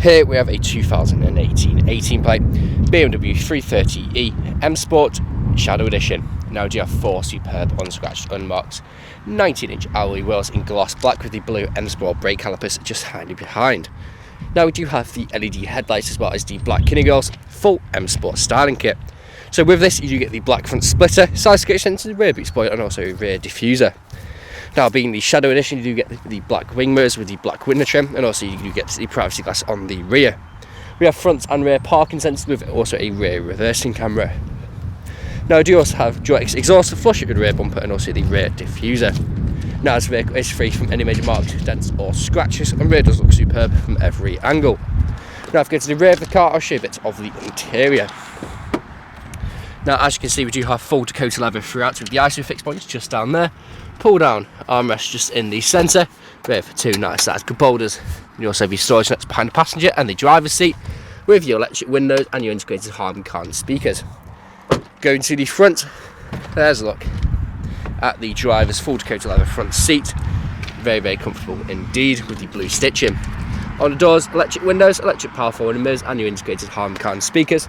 Here we have a 2018 18 plate BMW 330e M Sport Shadow Edition. Now we do have 4 superb unscratched, unmarked 19-inch alloy wheels in gloss black with the blue M Sport brake calipers just handy behind. Now we do have the LED headlights as well as the black kidney grills, full M Sport styling kit. So with this you do get the black front splitter, side skirting sensor, rear boot spoiler and also a rear diffuser. Now being the Shadow Edition you do get the black wing mirrors with the black window trim and also you do get the privacy glass on the rear. We have front and rear parking sensors with also a rear reversing camera. Now I do also have dual exhaust, flush with the rear bumper and also the rear diffuser. Now this vehicle is free from any major marks, dents or scratches and rear does look superb from every angle. Now if we go to the rear of the car I'll show you a bit of the interior. Now as you can see we do have full Dakota leather throughout with the ISO fixed points just down there. Pull down armrest just in the centre with 2 nice sized cup holders. You also have your storage nets behind the passenger and the driver's seat with your electric windows and your integrated Harman Kardon speakers. Going to the front, there's a look at the driver's full Dakota leather front seat. Very comfortable indeed with the blue stitching. On the doors, electric windows, electric power forward mirrors and your integrated Harman Kardon speakers.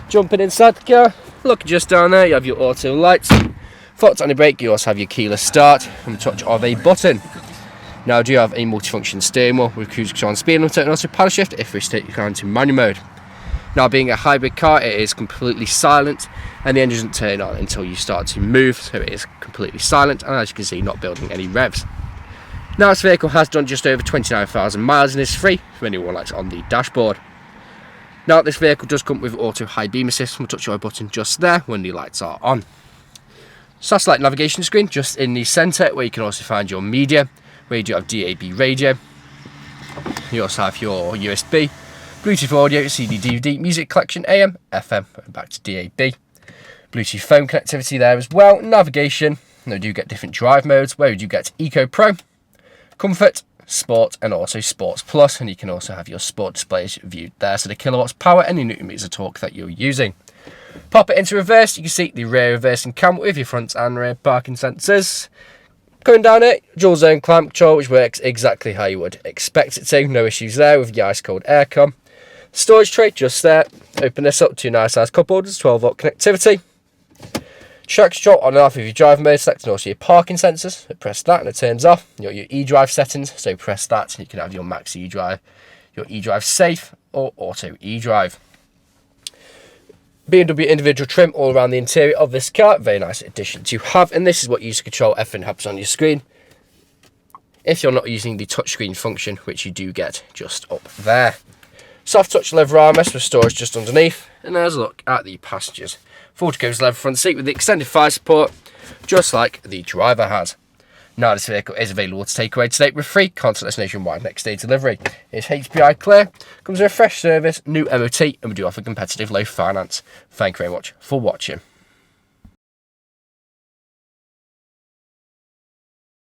Jumping inside the car, look just down there, you have your auto lights. Foot on the brake, you also have your keyless start from the touch of a button. Now I do have a multifunction steering wheel with cruise control and speed limiter and also paddle shift if we take your car into manual mode. Now being a hybrid car it is completely silent and the engine doesn't turn on until you start to move, so it is completely silent and as you can see not building any revs. Now this vehicle has done just over 29,000 miles and is free for anyone that's on the dashboard. Now this vehicle does come with auto high beam assist from a touch of a button just there when the lights are on. Satellite navigation screen just in the centre where you can also find your media, where you do have DAB radio. You also have your USB, Bluetooth audio, CD, DVD, music collection, AM, FM, and back to DAB. Bluetooth phone connectivity there as well. Navigation, now you do get different drive modes where you do get Eco Pro, Comfort, Sport and also Sports Plus, and you can also have your sport displays viewed there, so the kilowatts power and the newton meters of torque that you're using. Pop it into reverse, you can see the rear reversing camera with your front and rear parking sensors. Going down it, dual zone climate control which works exactly how you would expect it to, no issues there with the ice cold aircon. Storage tray just there, open this up, 2 nice sized cup holders, 12-volt connectivity. Traction control on and off with your drive mode, selecting also your parking sensors, so press that and it turns off. Your e-drive settings, so press that and you can have your max e-drive, your e-drive safe or auto e-drive. BMW individual trim all around the interior of this car, very nice addition to have, and this is what you use to control everything that happens on your screen if you're not using the touchscreen function, which you do get just up there. Soft touch leather armrest with storage just underneath, and there's a look at the passengers. Full Dakota leather front seat with the extended fire support, just like the driver has. Now this vehicle is available to take away today with free contactless nationwide next day delivery. It's HPI clear, comes with a fresh service, new MOT, and we do offer competitive low finance. Thank you very much for watching.